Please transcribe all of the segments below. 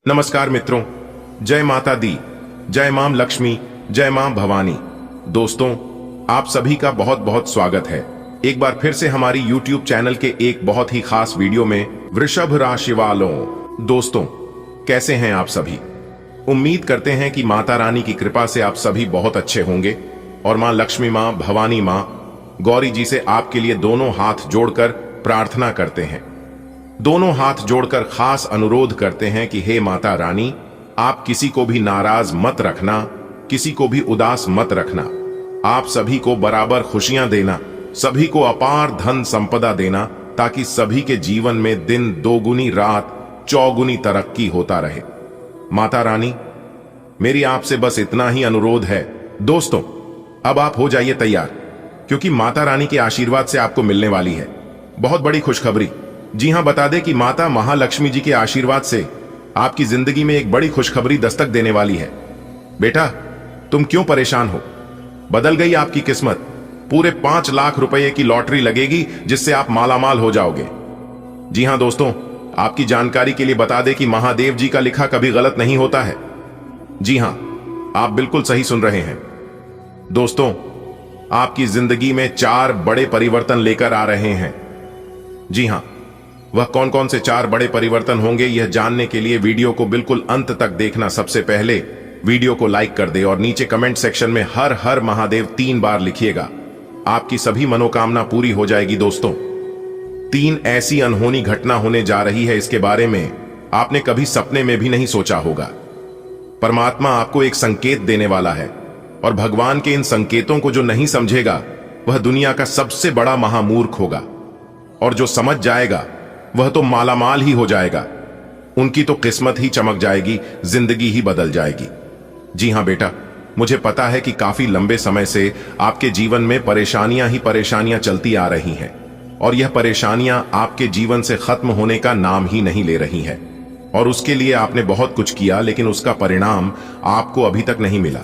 नमस्कार मित्रों, जय माता दी, जय मां लक्ष्मी, जय मां भवानी। दोस्तों, आप सभी का बहुत बहुत स्वागत है एक बार फिर से हमारी YouTube चैनल के एक बहुत ही खास वीडियो में वृषभ राशि वालों। दोस्तों, कैसे हैं आप सभी? उम्मीद करते हैं कि माता रानी की कृपा से आप सभी बहुत अच्छे होंगे और मां लक्ष्मी, मां भवानी, मां गौरी जी से आपके लिए दोनों हाथ जोड़कर प्रार्थना करते हैं। दोनों हाथ जोड़कर खास अनुरोध करते हैं कि हे माता रानी, आप किसी को भी नाराज मत रखना, किसी को भी उदास मत रखना। आप सभी को बराबर खुशियां देना, सभी को अपार धन संपदा देना, ताकि सभी के जीवन में दिन दोगुनी रात चौगुनी तरक्की होता रहे। माता रानी, मेरी आपसे बस इतना ही अनुरोध है। दोस्तों, अब आप हो जाइए तैयार, क्योंकि माता रानी के आशीर्वाद से आपको मिलने वाली है बहुत बड़ी खुशखबरी। जी हां, बता दें कि माता महालक्ष्मी जी के आशीर्वाद से आपकी जिंदगी में एक बड़ी खुशखबरी दस्तक देने वाली है। बेटा, तुम क्यों परेशान हो? बदल गई आपकी किस्मत। पूरे 5 लाख रुपए की लॉटरी लगेगी, जिससे आप मालामाल हो जाओगे। जी हां दोस्तों, आपकी जानकारी के लिए बता दें कि महादेव जी का लिखा कभी गलत नहीं होता है। जी हां, आप बिल्कुल सही सुन रहे हैं। दोस्तों, आपकी जिंदगी में 4 बड़े परिवर्तन लेकर आ रहे हैं। जी हां, वह कौन कौन से 4 बड़े परिवर्तन होंगे, यह जानने के लिए वीडियो को बिल्कुल अंत तक देखना। सबसे पहले वीडियो को लाइक कर दे और नीचे कमेंट सेक्शन में हर हर महादेव 3 बार लिखिएगा। आपकी सभी मनोकामना पूरी हो जाएगी। दोस्तों, 3 ऐसी अनहोनी घटना होने जा रही है, इसके बारे में आपने कभी सपने में भी नहीं सोचा होगा। परमात्मा आपको एक संकेत देने वाला है और भगवान के इन संकेतों को जो नहीं समझेगा वह दुनिया का सबसे बड़ा महामूर्ख होगा, और जो समझ जाएगा वह तो मालामाल ही हो जाएगा। उनकी तो किस्मत ही चमक जाएगी, जिंदगी ही बदल जाएगी। जी हां बेटा, मुझे पता है कि काफी लंबे समय से आपके जीवन में परेशानियां ही परेशानियां चलती आ रही हैं, और यह परेशानियां आपके जीवन से खत्म होने का नाम ही नहीं ले रही हैं। और उसके लिए आपने बहुत कुछ किया, लेकिन उसका परिणाम आपको अभी तक नहीं मिला।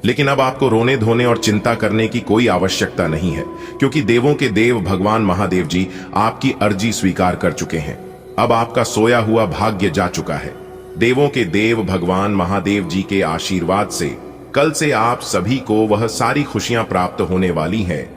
लेकिन अब आपको रोने धोने और चिंता करने की कोई आवश्यकता नहीं है, क्योंकि देवों के देव भगवान महादेव जी आपकी अर्जी स्वीकार कर चुके हैं। अब आपका सोया हुआ भाग्य जा चुका है। देवों के देव भगवान महादेव जी के आशीर्वाद से कल से आप सभी को वह सारी खुशियां प्राप्त होने वाली हैं,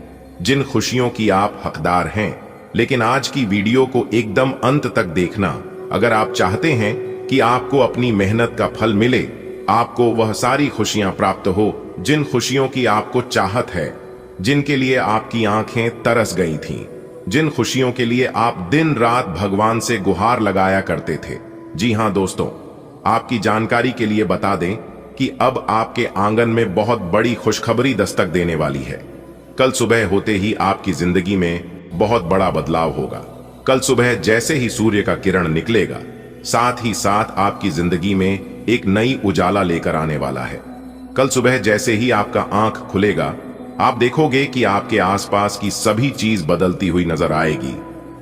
जिन खुशियों की आप हकदार हैं। लेकिन आज की वीडियो को एकदम अंत तक देखना, अगर आप चाहते हैं कि आपको अपनी मेहनत का फल मिले, आपको वह सारी खुशियां प्राप्त हो, जिन खुशियों की आपको चाहत है, जिनके लिए आपकी आंखें तरस गई थीं, जिन खुशियों के लिए आप दिन रात भगवान से गुहार लगाया करते थे। जी हां दोस्तों, आपकी जानकारी के लिए बता दें कि अब आपके आंगन में बहुत बड़ी खुशखबरी दस्तक देने वाली है। कल सुबह होते ही आपकी जिंदगी में बहुत बड़ा बदलाव होगा। कल सुबह जैसे ही सूर्य का किरण निकलेगा, साथ ही साथ आपकी जिंदगी में एक नई उजाला लेकर आने वाला है। कल सुबह जैसे ही आपका आंख खुलेगा, आप देखोगे कि आपके आसपास की सभी चीज बदलती हुई नजर आएगी,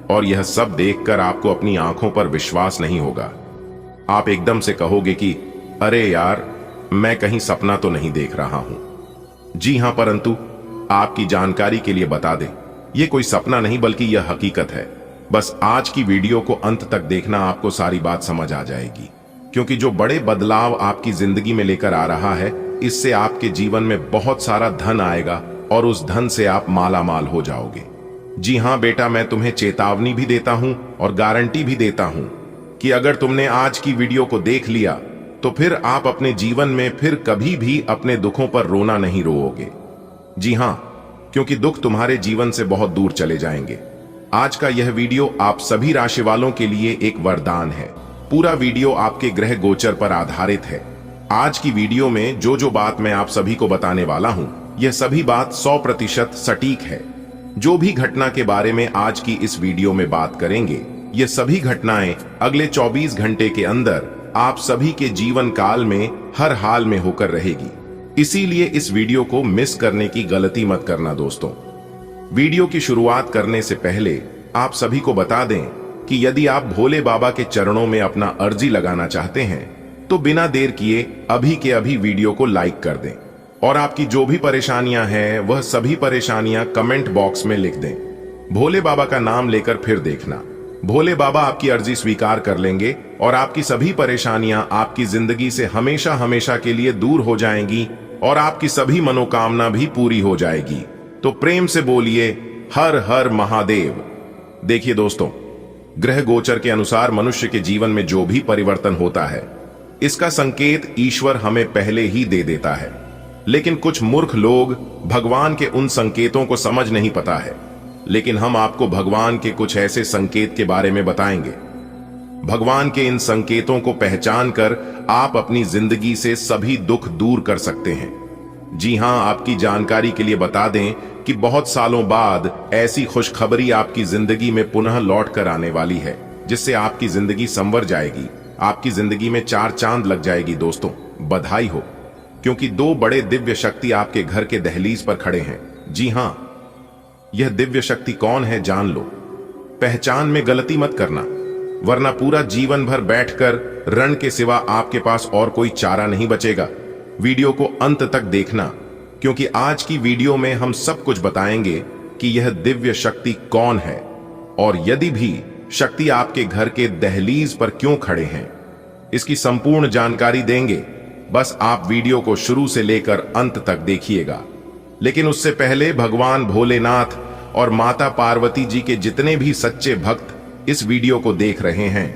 और यह सब देखकर आपको अपनी आंखों पर विश्वास नहीं होगा। आप एकदम से कहोगे कि अरे यार, मैं कहीं सपना तो नहीं देख रहा हूं। जी हां, परंतु आपकी जानकारी के लिए बता दें, यह कोई सपना नहीं बल्कि यह हकीकत है। बस आज की वीडियो को अंत तक देखना, आपको सारी बात समझ आ जाएगी। क्योंकि जो बड़े बदलाव आपकी जिंदगी में लेकर आ रहा है, इससे आपके जीवन में बहुत सारा धन आएगा और उस धन से आप मालामाल हो जाओगे। जी हां बेटा, मैं तुम्हें चेतावनी भी देता हूं और गारंटी भी देता हूं कि अगर तुमने आज की वीडियो को देख लिया तो फिर आप अपने जीवन में फिर कभी भी अपने दुखों पर रोना नहीं रोओगे। जी हां, क्योंकि दुख तुम्हारे जीवन से बहुत दूर चले जाएंगे। आज का यह वीडियो आप सभी राशि वालों के लिए एक वरदान है। पूरा वीडियो आपके ग्रह गोचर पर आधारित है। आज की वीडियो में जो जो बात मैं आप सभी को बताने वाला हूं, यह सभी बात 100% सटीक है। जो भी घटना के बारे में आज की इस वीडियो में बात करेंगे, ये सभी घटनाएं अगले 24 घंटे के अंदर आप सभी के जीवन काल में हर हाल में होकर रहेगी। इसीलिए इस वीडियो को मिस करने की गलती मत करना। दोस्तों, वीडियो की शुरुआत करने से पहले आप सभी को बता दें कि यदि आप भोले बाबा के चरणों में अपना अर्जी लगाना चाहते हैं, तो बिना देर किए अभी के अभी वीडियो को लाइक कर दें, और आपकी जो भी परेशानियां हैं वह सभी परेशानियां कमेंट बॉक्स में लिख दें। भोले बाबा का नाम लेकर फिर देखना, भोले बाबा आपकी अर्जी स्वीकार कर लेंगे और आपकी सभी परेशानियां आपकी जिंदगी से हमेशा हमेशा के लिए दूर हो जाएंगी और आपकी सभी मनोकामना भी पूरी हो जाएगी। तो प्रेम से बोलिए हर हर महादेव। देखिए दोस्तों, ग्रह गोचर के अनुसार मनुष्य के जीवन में जो भी परिवर्तन होता है, इसका संकेत ईश्वर हमें पहले ही दे देता है। लेकिन कुछ मूर्ख लोग भगवान के उन संकेतों को समझ नहीं पाता है। लेकिन हम आपको भगवान के कुछ ऐसे संकेत के बारे में बताएंगे। भगवान के इन संकेतों को पहचान कर आप अपनी जिंदगी से सभी दुख दूर कर सकते हैं। जी हां, आपकी जानकारी के लिए बता दें कि बहुत सालों बाद ऐसी खुशखबरी आपकी जिंदगी में पुनः लौट कर आने वाली है, जिससे आपकी जिंदगी संवर जाएगी, आपकी जिंदगी में चार चांद लग जाएगी। दोस्तों, बधाई हो, क्योंकि दो बड़े दिव्य शक्ति आपके घर के दहलीज पर खड़े हैं। जी हां, यह दिव्य शक्ति कौन है जान लो। पहचान में गलती मत करना, वरना पूरा जीवन भर बैठकर रण के सिवा आपके पास और कोई चारा नहीं बचेगा। वीडियो को अंत तक देखना, क्योंकि आज की वीडियो में हम सब कुछ बताएंगे कि यह दिव्य शक्ति कौन है और यदि भी शक्ति आपके घर के दहलीज पर क्यों खड़े हैं, इसकी संपूर्ण जानकारी देंगे। बस आप वीडियो को शुरू से लेकर अंत तक देखिएगा। लेकिन उससे पहले भगवान भोलेनाथ और माता पार्वती जी के जितने भी सच्चे भक्त इस वीडियो को देख रहे हैं,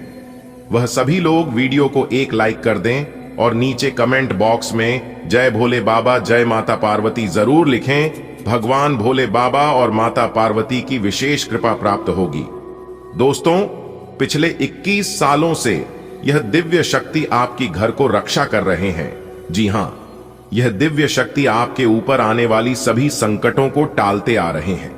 वह सभी लोग वीडियो को एक लाइक कर दें और नीचे कमेंट बॉक्स में जय भोले बाबा, जय माता पार्वती जरूर लिखें। भगवान भोले बाबा और माता पार्वती की विशेष कृपा प्राप्त होगी। दोस्तों, पिछले 21 सालों से यह दिव्य शक्ति आपकी घर को रक्षा कर रहे हैं। जी हां, यह दिव्य शक्ति आपके ऊपर आने वाली सभी संकटों को टालते आ रहे हैं।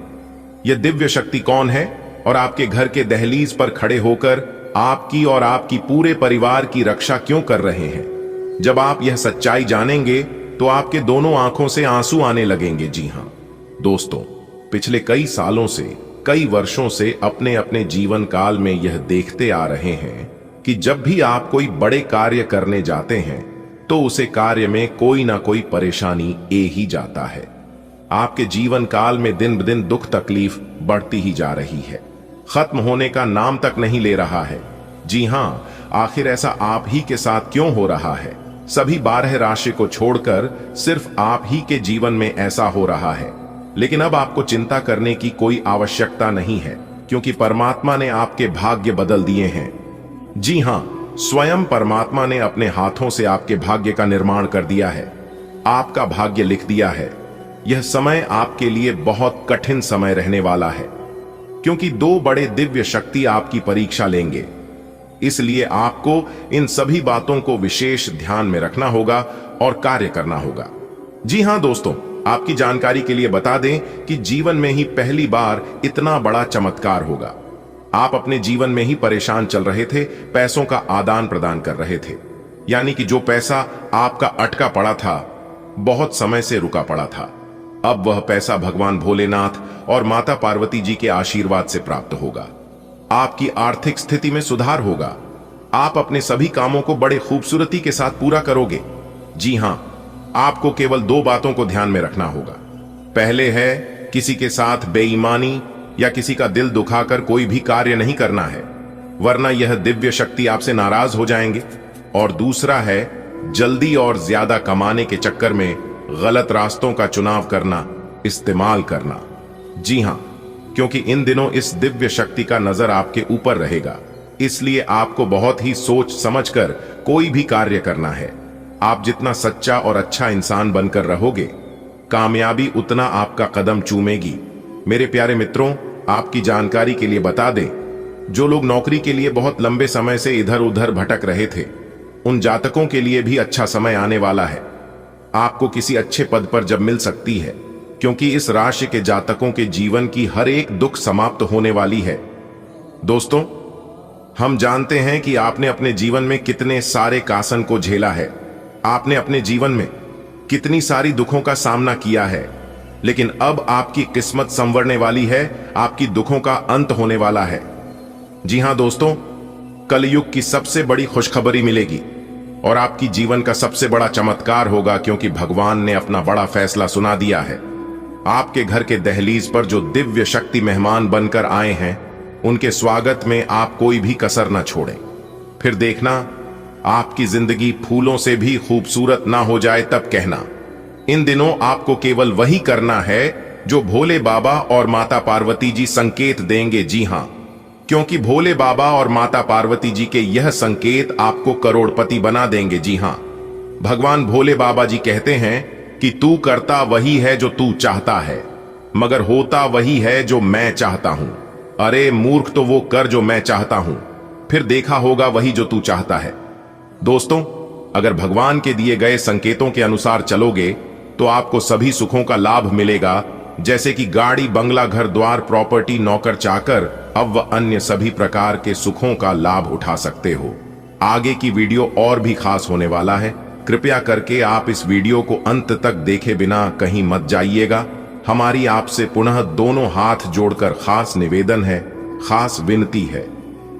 यह दिव्य शक्ति कौन है और आपके घर के दहलीज पर खड़े होकर आपकी और आपकी पूरे परिवार की रक्षा क्यों कर रहे हैं? जब आप यह सच्चाई जानेंगे तो आपके दोनों आंखों से आंसू आने लगेंगे। जी हां दोस्तों, पिछले कई सालों से, कई वर्षों से अपने अपने जीवन काल में यह देखते आ रहे हैं कि जब भी आप कोई बड़े कार्य करने जाते हैं तो उसे कार्य में कोई ना कोई परेशानी आ ही जाता है। आपके जीवन काल में दिन ब दिन दुख तकलीफ बढ़ती ही जा रही है, खत्म होने का नाम तक नहीं ले रहा है। जी हां, आखिर ऐसा आप ही के साथ क्यों हो रहा है? सभी 12 राशि को छोड़कर सिर्फ आप ही के जीवन में ऐसा हो रहा है। लेकिन अब आपको चिंता करने की कोई आवश्यकता नहीं है, क्योंकि परमात्मा ने आपके भाग्य बदल दिए हैं। जी हां, स्वयं परमात्मा ने अपने हाथों से आपके भाग्य का निर्माण कर दिया है, आपका भाग्य लिख दिया है। यह समय आपके लिए बहुत कठिन समय रहने वाला है, क्योंकि दो बड़े दिव्य शक्ति आपकी परीक्षा लेंगे। इसलिए आपको इन सभी बातों को विशेष ध्यान में रखना होगा और कार्य करना होगा। जी हां दोस्तों, आपकी जानकारी के लिए बता दें कि जीवन में ही पहली बार इतना बड़ा चमत्कार होगा। आप अपने जीवन में ही परेशान चल रहे थे, पैसों का आदान प्रदान कर रहे थे, यानी कि जो पैसा आपका अटका पड़ा था, बहुत समय से रुका पड़ा था, अब वह पैसा भगवान भोलेनाथ और माता पार्वती जी के आशीर्वाद से प्राप्त होगा। आपकी आर्थिक स्थिति में सुधार होगा। आप अपने सभी कामों को बड़े खूबसूरती के साथ पूरा करोगे। जी हां, आपको केवल दो बातों को ध्यान में रखना होगा। पहले है, किसी के साथ बेईमानी या किसी का दिल दुखाकर कोई भी कार्य नहीं करना है, वरना यह दिव्य शक्ति आपसे नाराज हो जाएंगे। और दूसरा है, जल्दी और ज्यादा कमाने के चक्कर में गलत रास्तों का चुनाव करना, इस्तेमाल करना। जी हां, क्योंकि इन दिनों इस दिव्य शक्ति का नजर आपके ऊपर रहेगा, इसलिए आपको बहुत ही सोच समझकर कोई भी कार्य करना है। आप जितना सच्चा और अच्छा इंसान बनकर रहोगे, कामयाबी उतना आपका कदम चूमेगी। मेरे प्यारे मित्रों, आपकी जानकारी के लिए बता दें, जो लोग नौकरी के लिए बहुत लंबे समय से इधर उधर भटक रहे थे, उन जातकों के लिए भी अच्छा समय आने वाला है। आपको किसी अच्छे पद पर जब मिल सकती है, क्योंकि इस राशि के जातकों के जीवन की हर एक दुख समाप्त होने वाली है। दोस्तों, हम जानते हैं कि आपने अपने जीवन में कितने सारे कासन को झेला है, आपने अपने जीवन में कितनी सारी दुखों का सामना किया है, लेकिन अब आपकी किस्मत संवरने वाली है, आपकी दुखों का अंत होने वाला है। जी हां दोस्तों, कलयुग की सबसे बड़ी खुशखबरी मिलेगी और आपकी जीवन का सबसे बड़ा चमत्कार होगा, क्योंकि भगवान ने अपना बड़ा फैसला सुना दिया है। आपके घर के दहलीज पर जो दिव्य शक्ति मेहमान बनकर आए हैं, उनके स्वागत में आप कोई भी कसर न छोड़ें। फिर देखना आपकी जिंदगी फूलों से भी खूबसूरत ना हो जाए तब कहना। इन दिनों आपको केवल वही करना है जो भोले बाबा और माता पार्वती जी संकेत देंगे। जी हां, क्योंकि भोले बाबा और माता पार्वती जी के यह संकेत आपको करोड़पति बना देंगे। जी हां, भगवान भोले बाबा जी कहते हैं कि तू करता वही है जो तू चाहता है, मगर होता वही है जो मैं चाहता हूं। अरे मूर्ख, तो वो कर जो मैं चाहता हूं, फिर देखा होगा वही जो तू चाहता है। दोस्तों, अगर भगवान के दिए गए संकेतों के अनुसार चलोगे तो आपको सभी सुखों का लाभ मिलेगा, जैसे कि गाड़ी, बंगला, घर द्वार, प्रॉपर्टी, नौकर चाकर, अब व अन्य सभी प्रकार के सुखों का लाभ उठा सकते हो। आगे की वीडियो और भी खास होने वाला है। कृपया करके आप इस वीडियो को अंत तक देखे बिना कहीं मत जाइएगा। हमारी आपसे पुनः दोनों हाथ जोड़कर खास निवेदन है, खास विनती है।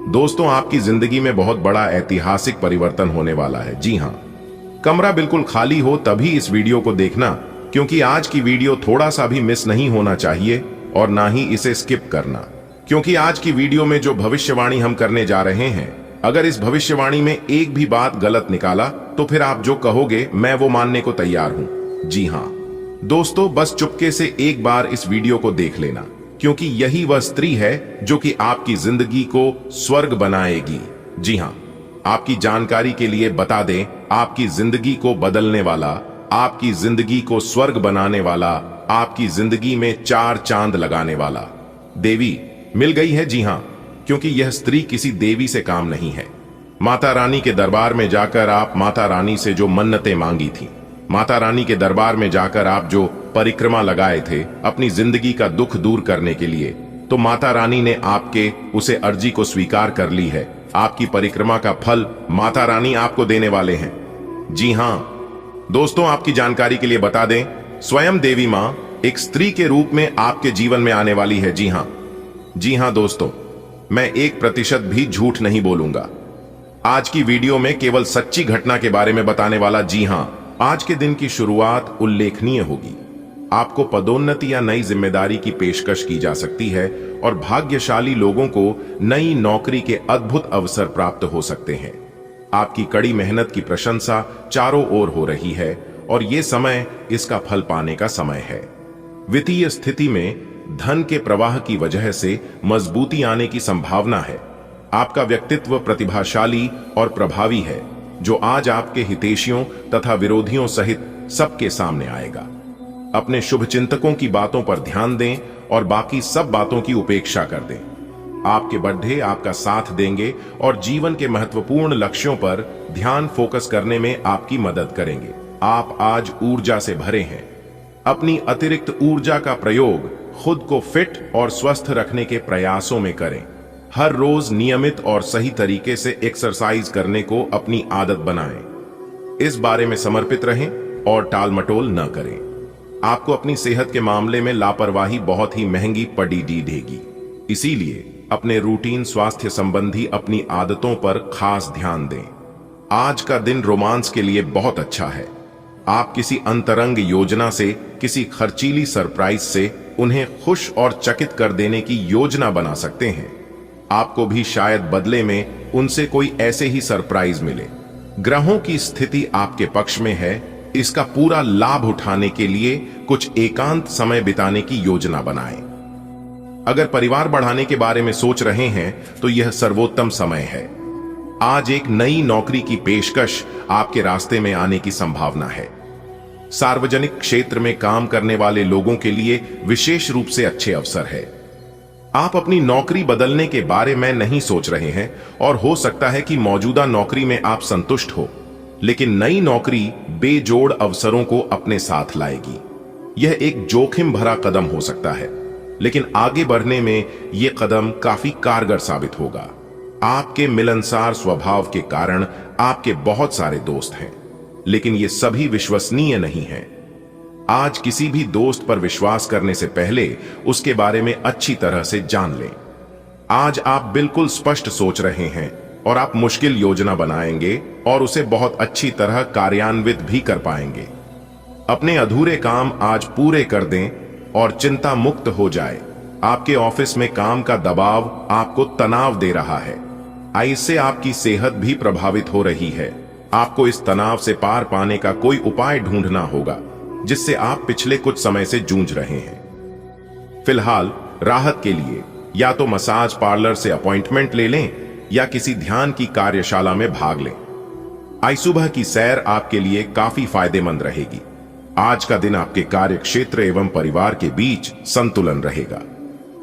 दोस्तों, आपकी जिंदगी में बहुत बड़ा ऐतिहासिक परिवर्तन होने वाला है। जी हां, कमरा बिल्कुल खाली हो तभी इस वीडियो को देखना, क्योंकि आज की वीडियो थोड़ा सा भी मिस नहीं होना चाहिए और ना ही इसे स्किप करना, क्योंकि आज की वीडियो में जो भविष्यवाणी हम करने जा रहे हैं, अगर इस भविष्यवाणी में एक भी बात गलत निकाला तो फिर आप जो कहोगे मैं वो मानने को तैयार हूं। जी हां दोस्तों, बस चुपके से एक बार इस वीडियो को देख लेना, क्योंकि यही वह स्त्री है जो कि आपकी जिंदगी को स्वर्ग बनाएगी। जी हां, आपकी जानकारी के लिए बता दें, आपकी जिंदगी को बदलने वाला, आपकी जिंदगी को स्वर्ग बनाने वाला, आपकी जिंदगी में 4 चांद लगाने वाला देवी मिल गई है। जी हां, क्योंकि यह स्त्री किसी देवी से काम नहीं है। माता रानी के दरबार में जाकर आप माता रानी से जो मन्नतें मांगी थी, माता रानी के दरबार में जाकर आप जो परिक्रमा लगाए थे अपनी जिंदगी का दुख दूर करने के लिए, तो माता रानी ने आपके उसे अर्जी को स्वीकार कर ली है। आपकी परिक्रमा का फल माता रानी आपको देने वाले हैं। जी हां दोस्तों, आपकी जानकारी के लिए बता दें, स्वयं देवी मां एक स्त्री के रूप में आपके जीवन में आने वाली है। जी हां दोस्तों, मैं 1% भी झूठ नहीं बोलूंगा। आज की वीडियो में केवल सच्ची घटना के बारे में बताने वाला। जी हां, आज के दिन की शुरुआत उल्लेखनीय होगी। आपको पदोन्नति या नई जिम्मेदारी की पेशकश की जा सकती है और भाग्यशाली लोगों को नई नौकरी के अद्भुत अवसर प्राप्त हो सकते हैं। आपकी कड़ी मेहनत की प्रशंसा चारों ओर हो रही है और यह समय इसका फल पाने का समय है। वित्तीय स्थिति में धन के प्रवाह की वजह से मजबूती आने की संभावना है। आपका व्यक्तित्व प्रतिभाशाली और प्रभावी है, जो आज आपके हितैषियों तथा विरोधियों सहित सबके सामने आएगा। अपने शुभचिंतकों की बातों पर ध्यान दें और बाकी सब बातों की उपेक्षा कर दें। आपके बड्ढे आपका साथ देंगे और जीवन के महत्वपूर्ण लक्ष्यों पर ध्यान फोकस करने में आपकी मदद करेंगे। आप आज ऊर्जा से भरे हैं। अपनी अतिरिक्त ऊर्जा का प्रयोग खुद को फिट और स्वस्थ रखने के प्रयासों में करें। हर रोज नियमित और सही तरीके से एक्सरसाइज करने को अपनी आदत बनाएं। इस बारे में समर्पित रहें और टालमटोल न करें। आपको अपनी सेहत के मामले में लापरवाही बहुत ही महंगी पड़ी देगी। इसीलिए अपने रूटीन स्वास्थ्य संबंधी अपनी आदतों पर खास ध्यान दें। आज का दिन रोमांस के लिए बहुत अच्छा है। आप किसी अंतरंग योजना से, किसी खर्चीली सरप्राइज से उन्हें खुश और चकित कर देने की योजना बना सकते हैं। आपको भी शायद बदले में उनसे कोई ऐसे ही सरप्राइज मिले। ग्रहों की स्थिति आपके पक्ष में है। इसका पूरा लाभ उठाने के लिए कुछ एकांत समय बिताने की योजना बनाएं। अगर परिवार बढ़ाने के बारे में सोच रहे हैं तो यह सर्वोत्तम समय है। आज एक नई नौकरी की पेशकश आपके रास्ते में आने की संभावना है। सार्वजनिक क्षेत्र में काम करने वाले लोगों के लिए विशेष रूप से अच्छे अवसर है। आप अपनी नौकरी बदलने के बारे में नहीं सोच रहे हैं और हो सकता है कि मौजूदा नौकरी में आप संतुष्ट हो, लेकिन नई नौकरी बेजोड़ अवसरों को अपने साथ लाएगी। यह एक जोखिम भरा कदम हो सकता है, लेकिन आगे बढ़ने में यह कदम काफी कारगर साबित होगा। आपके मिलनसार स्वभाव के कारण आपके बहुत सारे दोस्त हैं, लेकिन ये सभी विश्वसनीय नहीं हैं। आज किसी भी दोस्त पर विश्वास करने से पहले उसके बारे में अच्छी तरह से जान लें। आज आप बिल्कुल स्पष्ट सोच रहे हैं और आप मुश्किल योजना बनाएंगे और उसे बहुत अच्छी तरह कार्यान्वित भी कर पाएंगे। अपने अधूरे काम आज पूरे कर दें और चिंता मुक्त हो जाए। आपके ऑफिस में काम का दबाव आपको तनाव दे रहा है। इससे आपकी सेहत भी प्रभावित हो रही है। आपको इस तनाव से पार पाने का कोई उपाय ढूंढना होगा जिससे आप पिछले कुछ समय से जूझ रहे हैं। फिलहाल राहत के लिए या तो मसाज पार्लर से अपॉइंटमेंट ले लें या किसी ध्यान की कार्यशाला में भाग लें। आज सुबह की सैर आपके लिए काफी फायदेमंद रहेगी। आज का दिन आपके कार्य क्षेत्र एवं परिवार के बीच संतुलन रहेगा।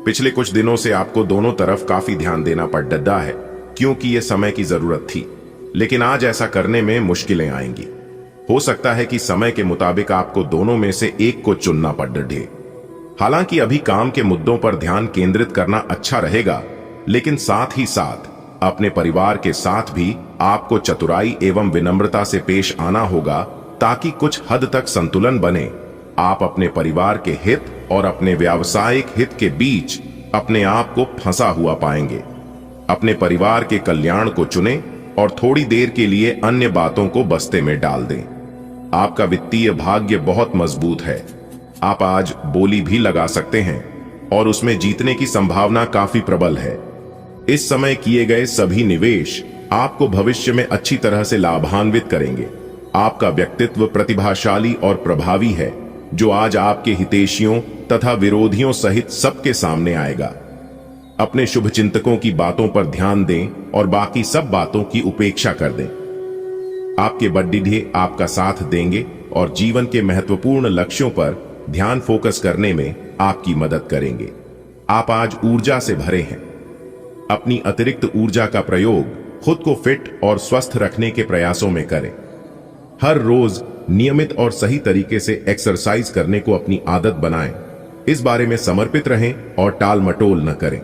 पिछले कुछ दिनों से आपको दोनों तरफ काफी ध्यान देना पड़ रहा है क्योंकि यह समय की जरूरत थी, लेकिन आज ऐसा करने में मुश्किलें आएंगी। हो सकता है कि समय के मुताबिक आपको दोनों में से एक को चुनना पड़ रहे। हालांकि अभी काम के मुद्दों पर ध्यान केंद्रित करना अच्छा रहेगा, लेकिन साथ ही साथ अपने परिवार के साथ भी आपको चतुराई एवं विनम्रता से पेश आना होगा ताकि कुछ हद तक संतुलन बने। आप अपने परिवार के हित और अपने व्यावसायिक हित के बीच अपने आप को फंसा हुआ पाएंगे। अपने परिवार के कल्याण को चुनें और थोड़ी देर के लिए अन्य बातों को बस्ते में डाल दें। आपका वित्तीय भाग्य बहुत मजबूत है। आप आज बोली भी लगा सकते हैं और उसमें जीतने की संभावना काफी प्रबल है। इस समय किए गए सभी निवेश आपको भविष्य में अच्छी तरह से लाभान्वित करेंगे। आपका व्यक्तित्व प्रतिभाशाली और प्रभावी है, जो आज आपके हितैषियों तथा विरोधियों सहित सबके सामने आएगा। अपने शुभ चिंतकों की बातों पर ध्यान दें और बाकी सब बातों की उपेक्षा कर दें। आपके बड्डीढे आपका साथ देंगे और जीवन के महत्वपूर्ण लक्ष्यों पर ध्यान फोकस करने में आपकी मदद करेंगे। आप आज ऊर्जा से भरे हैं। अपनी अतिरिक्त ऊर्जा का प्रयोग खुद को फिट और स्वस्थ रखने के प्रयासों में करें। हर रोज नियमित और सही तरीके से एक्सरसाइज करने को अपनी आदत बनाएं। इस बारे में समर्पित रहें और टाल मटोल न करें।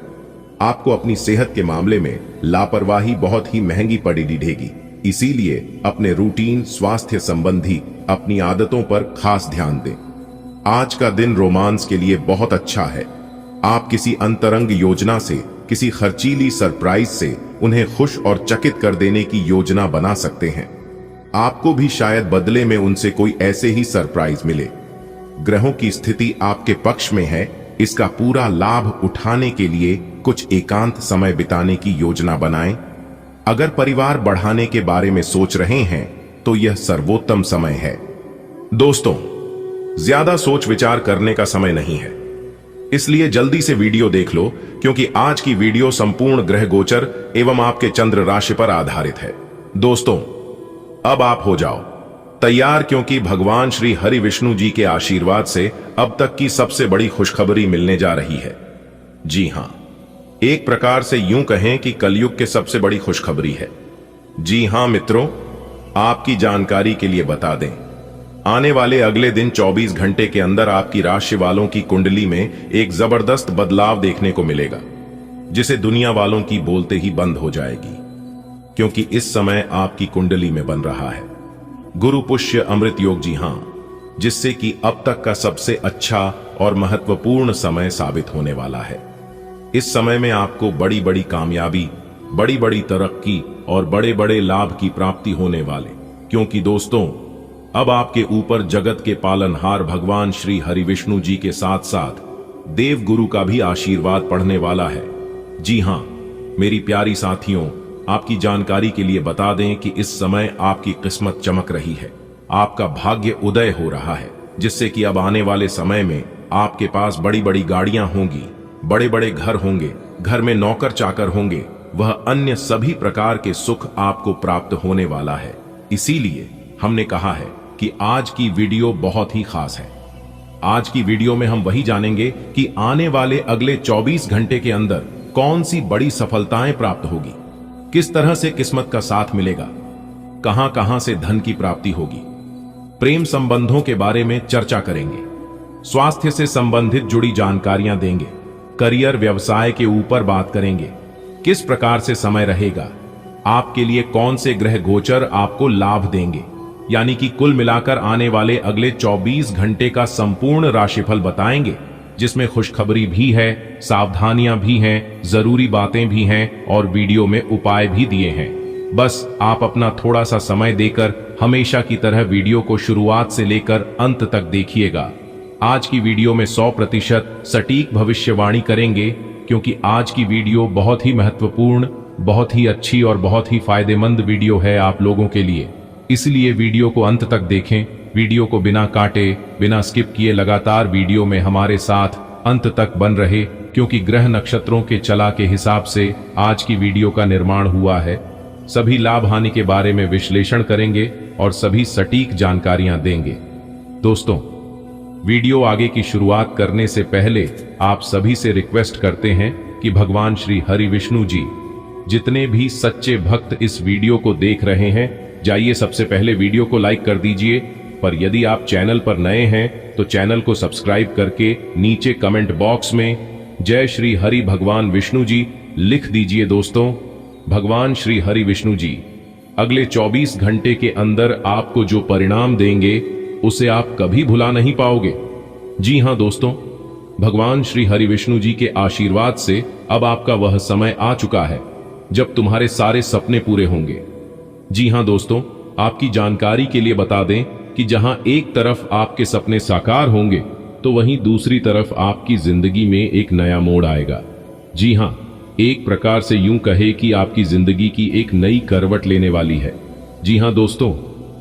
आपको अपनी सेहत के मामले में लापरवाही बहुत ही महंगी पड़ी दिखेगी, इसीलिए अपने रूटीन स्वास्थ्य संबंधी अपनी आदतों पर खास ध्यान दें। आज का दिन रोमांस के लिए बहुत अच्छा है। आप किसी अंतरंग योजना से, किसी खर्चीली सरप्राइज से उन्हें खुश और चकित कर देने की योजना बना सकते हैं। आपको भी शायद बदले में उनसे कोई ऐसे ही सरप्राइज मिले। ग्रहों की स्थिति आपके पक्ष में है। इसका पूरा लाभ उठाने के लिए कुछ एकांत समय बिताने की योजना बनाएं। अगर परिवार बढ़ाने के बारे में सोच रहे हैं तो यह सर्वोत्तम समय है। दोस्तों, ज्यादा सोच विचार करने का समय नहीं है, इसलिए जल्दी से वीडियो देख लो, क्योंकि आज की वीडियो संपूर्ण ग्रह गोचर एवं आपके चंद्र राशि पर आधारित है। दोस्तों, अब आप हो जाओ तैयार, क्योंकि भगवान श्री हरि विष्णु जी के आशीर्वाद से अब तक की सबसे बड़ी खुशखबरी मिलने जा रही है। जी हां, एक प्रकार से यूं कहें कि कलयुग के सबसे बड़ी खुशखबरी है। जी हां मित्रों, आपकी जानकारी के लिए बता दें, आने वाले अगले दिन 24 घंटे के अंदर आपकी राशि वालों की कुंडली में एक जबरदस्त बदलाव देखने को मिलेगा, जिसे दुनिया वालों की बोलते ही बंद हो जाएगी, क्योंकि इस समय आपकी कुंडली में बन रहा है गुरु पुष्य अमृत योग। जी हां, जिससे कि अब तक का सबसे अच्छा और महत्वपूर्ण समय साबित होने वाला है। इस समय में आपको बड़ी बड़ी कामयाबी, बड़ी बड़ी तरक्की और बड़े बड़े लाभ की प्राप्ति होने वाले, क्योंकि दोस्तों, अब आपके ऊपर जगत के पालनहार भगवान श्री हरि विष्णु जी के साथ साथ देव गुरु का भी आशीर्वाद पड़ने वाला है। जी हां मेरी प्यारी साथियों, आपकी जानकारी के लिए बता दें कि इस समय आपकी किस्मत चमक रही है, आपका भाग्य उदय हो रहा है, जिससे कि अब आने वाले समय में आपके पास बड़ी बड़ी गाड़ियां होंगी, बड़े बड़े घर होंगे, घर में नौकर चाकर होंगे, वह अन्य सभी प्रकार के सुख आपको प्राप्त होने वाला है। इसीलिए हमने कहा है कि आज की वीडियो बहुत ही खास है। आज की वीडियो में हम वही जानेंगे कि आने वाले अगले 24 घंटे के अंदर कौन सी बड़ी सफलताएं प्राप्त होगी, किस तरह से किस्मत का साथ मिलेगा, कहां कहां से धन की प्राप्ति होगी, प्रेम संबंधों के बारे में चर्चा करेंगे, स्वास्थ्य से संबंधित जुड़ी जानकारियां देंगे, करियर व्यवसाय के ऊपर बात करेंगे, किस प्रकार से समय रहेगा, आपके लिए कौन से ग्रह गोचर आपको लाभ देंगे, यानी कि कुल मिलाकर आने वाले अगले 24 घंटे का संपूर्ण राशिफल बताएंगे, जिसमें खुशखबरी भी है, सावधानियां भी हैं, जरूरी बातें भी हैं और वीडियो में उपाय भी दिए हैं। बस आप अपना थोड़ा सा समय देकर हमेशा की तरह वीडियो को शुरुआत से लेकर अंत तक देखिएगा। आज की वीडियो में 100% सटीक भविष्यवाणी करेंगे, क्योंकि आज की वीडियो बहुत ही महत्वपूर्ण, बहुत ही अच्छी और बहुत ही फायदेमंद वीडियो है आप लोगों के लिए, इसलिए वीडियो को अंत तक देखें। वीडियो को बिना काटे बिना स्किप किए लगातार वीडियो में हमारे साथ अंत तक बन रहे, क्योंकि ग्रह नक्षत्रों के चला के हिसाब से आज की वीडियो का निर्माण हुआ है। सभी लाभ हानि के बारे में विश्लेषण करेंगे और सभी सटीक जानकारियां देंगे। दोस्तों, वीडियो आगे की शुरुआत करने से पहले आप सभी से रिक्वेस्ट करते हैं कि भगवान श्री हरि विष्णु जी, जितने भी सच्चे भक्त इस वीडियो को देख रहे हैं, जाइए सबसे पहले वीडियो को लाइक कर दीजिए। पर यदि आप चैनल पर नए हैं तो चैनल को सब्सक्राइब करके नीचे कमेंट बॉक्स में जय श्री हरि भगवान विष्णु जी लिख दीजिए। दोस्तों, भगवान श्री हरि विष्णु जी अगले 24 घंटे के अंदर आपको जो परिणाम देंगे उसे आप कभी भुला नहीं पाओगे। जी हां दोस्तों, भगवान श्री हरि विष्णु जी के आशीर्वाद से अब आपका वह समय आ चुका है जब तुम्हारे सारे सपने पूरे होंगे। जी हां दोस्तों, आपकी जानकारी के लिए बता दें कि जहां एक तरफ आपके सपने साकार होंगे तो वहीं दूसरी तरफ आपकी जिंदगी में एक नया मोड़ आएगा। जी हां, एक प्रकार से यूं कहे कि आपकी जिंदगी की एक नई करवट लेने वाली है। जी हां दोस्तों,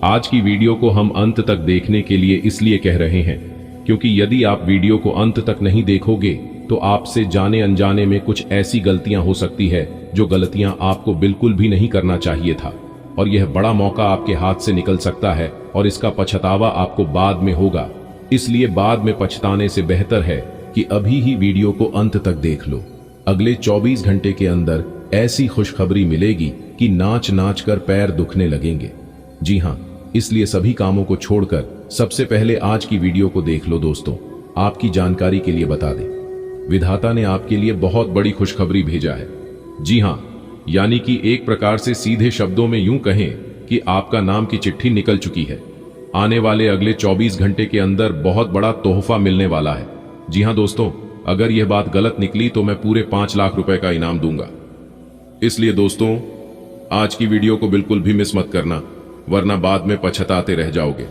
आज की वीडियो को हम अंत तक देखने के लिए इसलिए कह रहे हैं क्योंकि यदि आप वीडियो को अंत तक नहीं देखोगे तो आपसे जाने अनजाने में कुछ ऐसी गलतियां हो सकती है जो गलतियां आपको बिल्कुल भी नहीं करना चाहिए था, और यह बड़ा मौका आपके हाथ से निकल सकता है और इसका पछतावा आपको बाद में होगा। इसलिए बाद में पछताने से बेहतर है कि अभी ही वीडियो को अंत तक देख लो। अगले 24 घंटे के अंदर ऐसी खुशखबरी मिलेगी कि नाच नाच कर पैर दुखने लगेंगे। जी हां, इसलिए सभी कामों को छोड़कर सबसे पहले आज की वीडियो को देख लो। दोस्तों, आपकी जानकारी के लिए बता दें, विधाता ने आपके लिए बहुत बड़ी खुशखबरी भेजा है। जी हां, यानी कि एक प्रकार से सीधे शब्दों में यूं कहें कि आपका नाम की चिट्ठी निकल चुकी है। आने वाले अगले 24 घंटे के अंदर बहुत बड़ा तोहफा मिलने वाला है। जी हां दोस्तों, अगर यह बात गलत निकली तो मैं पूरे 5 लाख रुपए का इनाम दूंगा। इसलिए दोस्तों, आज की वीडियो को बिल्कुल भी मिस मत करना, वरना बाद में पछताते रह जाओगे।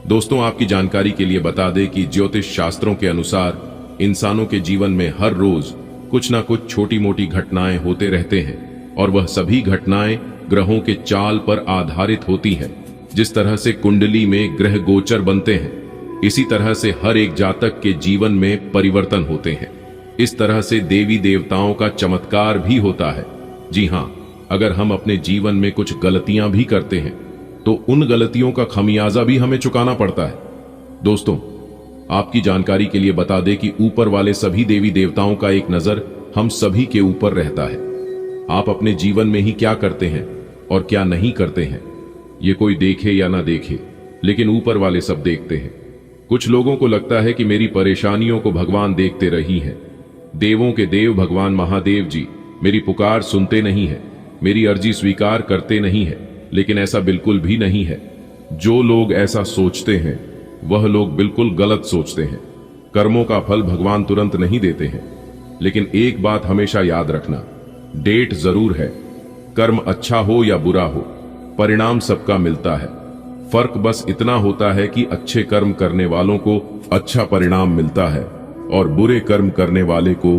दोस्तों, आपकी जानकारी के लिए बता दें कि ज्योतिष शास्त्रों के अनुसार इंसानों के जीवन में हर रोज कुछ ना कुछ छोटी मोटी घटनाएं होते रहते हैं, और वह सभी घटनाएं ग्रहों के चाल पर आधारित होती हैं। जिस तरह से कुंडली में ग्रह गोचर बनते हैं, इसी तरह से हर एक जातक के जीवन में परिवर्तन होते हैं। इस तरह से देवी देवताओं का चमत्कार भी होता है। जी हां, अगर हम अपने जीवन में कुछ गलतियां भी करते हैं तो उन गलतियों का खमियाजा भी हमें चुकाना पड़ता है। दोस्तों, आपकी जानकारी के लिए बता दें कि ऊपर वाले सभी देवी देवताओं का एक नजर हम सभी के ऊपर रहता है। आप अपने जीवन में ही क्या करते हैं और क्या नहीं करते हैं, ये कोई देखे या ना देखे, लेकिन ऊपर वाले सब देखते हैं। कुछ लोगों को लगता है कि मेरी परेशानियों को भगवान देखते रही हैं। देवों के देव भगवान महादेव जी मेरी पुकार सुनते नहीं है, मेरी अर्जी स्वीकार करते नहीं है, लेकिन ऐसा बिल्कुल भी नहीं है। जो लोग ऐसा सोचते हैं वह लोग बिल्कुल गलत सोचते हैं। कर्मों का फल भगवान तुरंत नहीं देते हैं, लेकिन एक बात हमेशा याद रखना, डेट जरूर है। कर्म अच्छा हो या बुरा हो, परिणाम सबका मिलता है। फर्क बस इतना होता है कि अच्छे कर्म करने वालों को अच्छा परिणाम मिलता है और बुरे कर्म करने वाले को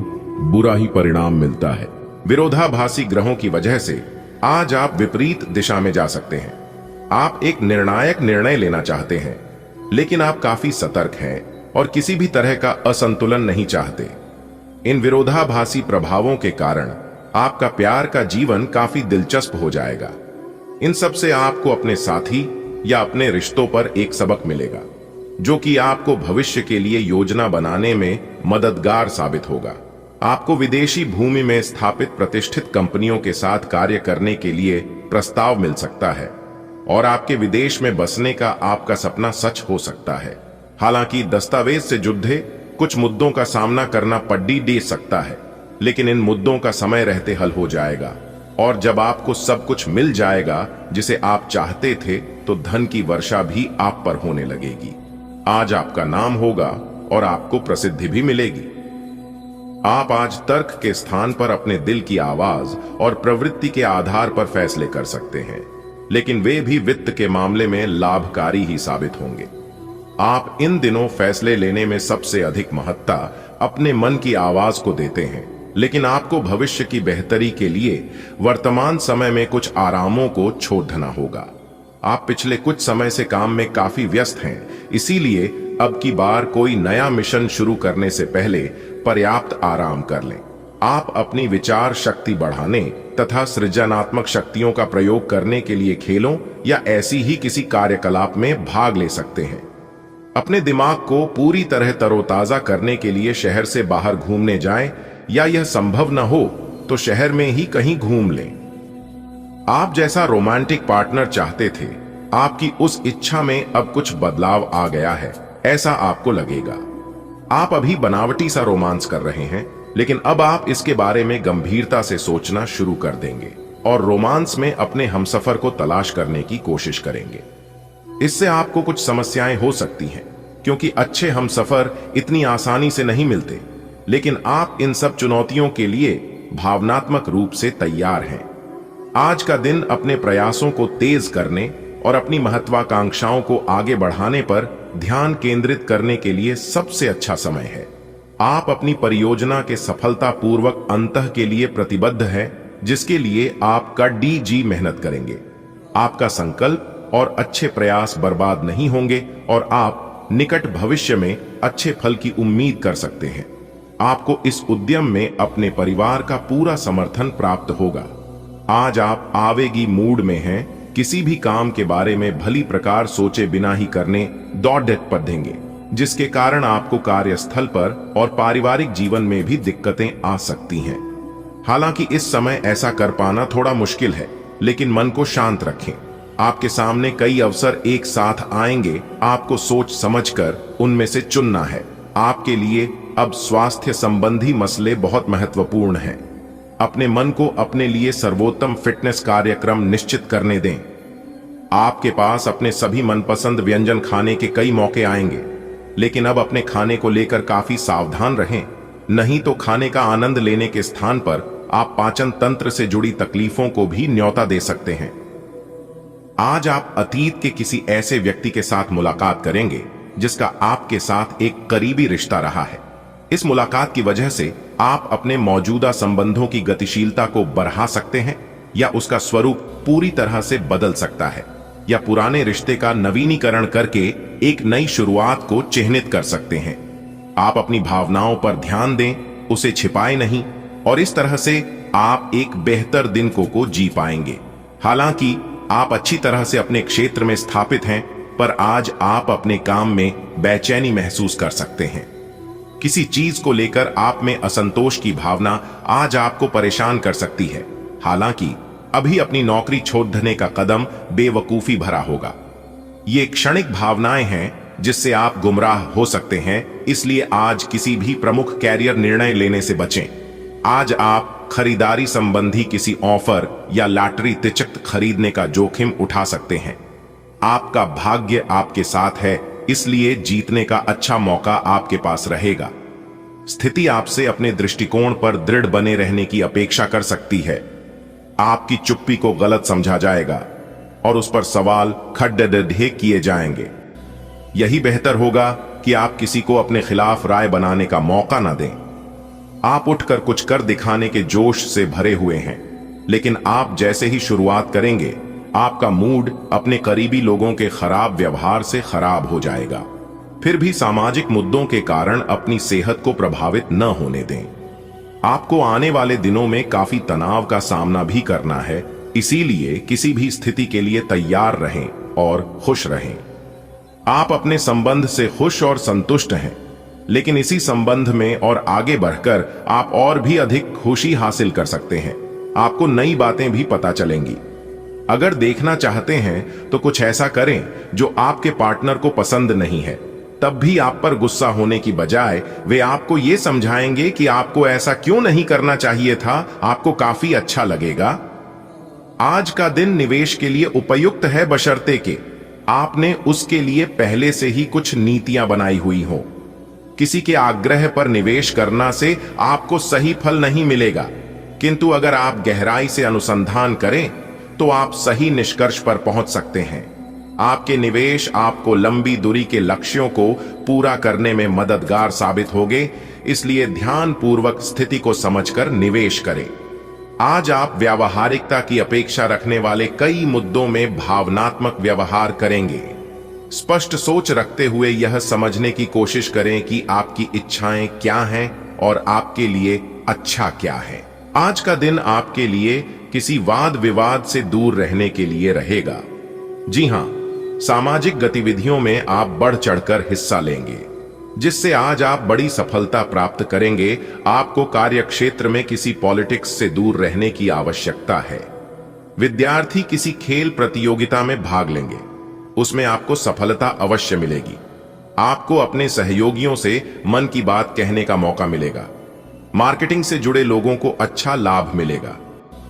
बुरा ही परिणाम मिलता है। विरोधाभासी ग्रहों की वजह से आज आप विपरीत दिशा में जा सकते हैं। आप एक निर्णायक निर्णय लेना चाहते हैं, लेकिन आप काफी सतर्क हैं और किसी भी तरह का असंतुलन नहीं चाहते। इन विरोधाभासी प्रभावों के कारण आपका प्यार का जीवन काफी दिलचस्प हो जाएगा। इन सब से आपको अपने साथी या अपने रिश्तों पर एक सबक मिलेगा, जो कि आपको भविष्य के लिए योजना बनाने में मददगार साबित होगा। आपको विदेशी भूमि में स्थापित प्रतिष्ठित कंपनियों के साथ कार्य करने के लिए प्रस्ताव मिल सकता है और आपके विदेश में बसने का आपका सपना सच हो सकता है। हालांकि दस्तावेज से जुड़े कुछ मुद्दों का सामना करना पड़ी दे सकता है, लेकिन इन मुद्दों का समय रहते हल हो जाएगा, और जब आपको सब कुछ मिल जाएगा जिसे आप चाहते थे, तो धन की वर्षा भी आप पर होने लगेगी। आज आपका नाम होगा और आपको प्रसिद्धि भी मिलेगी। आप आज तर्क के स्थान पर अपने दिल की आवाज और प्रवृत्ति के आधार पर फैसले कर सकते हैं, लेकिन वे भी वित्त के मामले में लाभकारी ही साबित होंगे। आप इन दिनों फैसले लेने में सबसे अधिक महत्ता अपने मन की आवाज को देते हैं, लेकिन आपको भविष्य की बेहतरी के लिए वर्तमान समय में कुछ आरामों को छोड़ना होगा। आप पिछले कुछ समय से काम में काफी व्यस्त हैं, इसीलिए अब की बार कोई नया मिशन शुरू करने से पहले पर्याप्त आराम कर लें। आप अपनी विचार शक्ति बढ़ाने तथा सृजनात्मक शक्तियों का प्रयोग करने के लिए खेलों या ऐसी ही किसी कार्यकलाप में भाग ले सकते हैं। अपने दिमाग को पूरी तरह तरोताजा करने के लिए शहर से बाहर घूमने जाएं, या यह संभव न हो तो शहर में ही कहीं घूम लें। आप जैसा रोमांटिक पार्टनर चाहते थे, आपकी उस इच्छा में अब कुछ बदलाव आ गया है, ऐसा आपको लगेगा। आप अभी बनावटी सा रोमांस कर रहे हैं, लेकिन अब आप इसके बारे में गंभीरता से सोचना शुरू कर देंगे और रोमांस में अपने हमसफर को तलाश करने की कोशिश करेंगे। इससे आपको कुछ समस्याएं हो सकती हैं, क्योंकि अच्छे हमसफर इतनी आसानी से नहीं मिलते, लेकिन आप इन सब चुनौतियों के लिए भावनात्मक रूप से तैयार हैं। आज का दिन अपने प्रयासों को तेज करने और अपनी महत्वाकांक्षाओं को आगे बढ़ाने पर ध्यान केंद्रित करने के लिए सबसे अच्छा समय है। आप अपनी परियोजना के सफलतापूर्वक अंत के लिए प्रतिबद्ध हैं, जिसके लिए आप कड़ी जी मेहनत करेंगे। आपका संकल्प और अच्छे प्रयास बर्बाद नहीं होंगे और आप निकट भविष्य में अच्छे फल की उम्मीद कर सकते हैं। आपको इस उद्यम में अपने परिवार का पूरा समर्थन प्राप्त होगा। आज आप आवेगी मूड में हैं, किसी भी काम के बारे में भली प्रकार सोचे बिना ही करने दौड़ देंगे, जिसके कारण आपको कार्यस्थल पर और पारिवारिक जीवन में भी दिक्कतें आ सकती हैं। हालांकि इस समय ऐसा कर पाना थोड़ा मुश्किल है, लेकिन मन को शांत रखें। आपके सामने कई अवसर एक साथ आएंगे, आपको सोच समझकर उनमें से चुनना है। आपके लिए अब स्वास्थ्य संबंधी मसले बहुत महत्वपूर्ण हैं। अपने मन को अपने लिए सर्वोत्तम फिटनेस कार्यक्रम निश्चित करने दें। आपके पास अपने सभी मनपसंद व्यंजन खाने के कई मौके आएंगे, लेकिन अब अपने खाने को लेकर काफी सावधान रहें, नहीं तो खाने का आनंद लेने के स्थान पर आप पाचन तंत्र से जुड़ी तकलीफों को भी न्योता दे सकते हैं। आज आप अतीत के किसी ऐसे व्यक्ति के साथ मुलाकात करेंगे जिसका आपके साथ एक करीबी रिश्ता रहा है। इस मुलाकात की वजह से आप अपने मौजूदा संबंधों की गतिशीलता को बढ़ा सकते हैं, या उसका स्वरूप पूरी तरह से बदल सकता है, या पुराने रिश्ते का नवीनीकरण करके एक नई शुरुआत को चिह्नित कर सकते हैं। आप अपनी भावनाओं पर ध्यान दें, उसे छिपाएं नहीं, और इस तरह से आप एक बेहतर दिन को जी पाएंगे। हालांकि आप अच्छी तरह से अपने क्षेत्र में स्थापित हैं, पर आज आप अपने काम में बेचैनी महसूस कर सकते हैं। किसी चीज को लेकर आप में असंतोष की भावना आज आपको परेशान कर सकती है। हालांकि अभी अपनी नौकरी छोड़ देने का कदम बेवकूफी भरा होगा। ये क्षणिक भावनाएं हैं जिससे आप गुमराह हो सकते हैं, इसलिए आज किसी भी प्रमुख कैरियर निर्णय लेने से बचें। आज आप खरीदारी संबंधी किसी ऑफर या लॉटरी टिकट खरीदने का जोखिम उठा सकते हैं। आपका भाग्य आपके साथ है, इसलिए जीतने का अच्छा मौका आपके पास रहेगा। स्थिति आपसे अपने दृष्टिकोण पर दृढ़ बने रहने की अपेक्षा कर सकती है। आपकी चुप्पी को गलत समझा जाएगा और उस पर सवाल खड़े किए जाएंगे। यही बेहतर होगा कि आप किसी को अपने खिलाफ राय बनाने का मौका ना दें। आप उठकर कुछ कर दिखाने के जोश से भरे हुए हैं, लेकिन आप जैसे ही शुरुआत करेंगे, आपका मूड अपने करीबी लोगों के खराब व्यवहार से खराब हो जाएगा। फिर भी सामाजिक मुद्दों के कारण अपनी सेहत को प्रभावित न होने दें। आपको आने वाले दिनों में काफी तनाव का सामना भी करना है, इसीलिए किसी भी स्थिति के लिए तैयार रहें और खुश रहें। आप अपने संबंध से खुश और संतुष्ट हैं, लेकिन इसी संबंध में और आगे बढ़कर आप और भी अधिक खुशी हासिल कर सकते हैं। आपको नई बातें भी पता चलेंगी। अगर देखना चाहते हैं तो कुछ ऐसा करें जो आपके पार्टनर को पसंद नहीं है, तब भी आप पर गुस्सा होने की बजाय वे आपको यह समझाएंगे कि आपको ऐसा क्यों नहीं करना चाहिए था, आपको काफी अच्छा लगेगा। आज का दिन निवेश के लिए उपयुक्त है, बशर्ते कि आपने उसके लिए पहले से ही कुछ नीतियां बनाई हुई हो। किसी के आग्रह पर निवेश करना से आपको सही फल नहीं मिलेगा, किंतु अगर आप गहराई से अनुसंधान करें तो आप सही निष्कर्ष पर पहुंच सकते हैं। आपके निवेश आपको लंबी दूरी के लक्ष्यों को पूरा करने में मददगार साबित होंगे, इसलिए ध्यानपूर्वक स्थिति को समझकर निवेश करें। आज आप व्यावहारिकता की अपेक्षा रखने वाले कई मुद्दों में भावनात्मक व्यवहार करेंगे। स्पष्ट सोच रखते हुए यह समझने की कोशिश करें कि आपकी इच्छाएं क्या हैं और आपके लिए अच्छा क्या है। आज का दिन आपके लिए किसी वाद विवाद से दूर रहने के लिए रहेगा। जी हां, सामाजिक गतिविधियों में आप बढ़ चढ़कर हिस्सा लेंगे, जिससे आज आप बड़ी सफलता प्राप्त करेंगे। आपको कार्यक्षेत्र में किसी पॉलिटिक्स से दूर रहने की आवश्यकता है। विद्यार्थी किसी खेल प्रतियोगिता में भाग लेंगे, उसमें आपको सफलता अवश्य मिलेगी। आपको अपने सहयोगियों से मन की बात कहने का मौका मिलेगा। मार्केटिंग से जुड़े लोगों को अच्छा लाभ मिलेगा।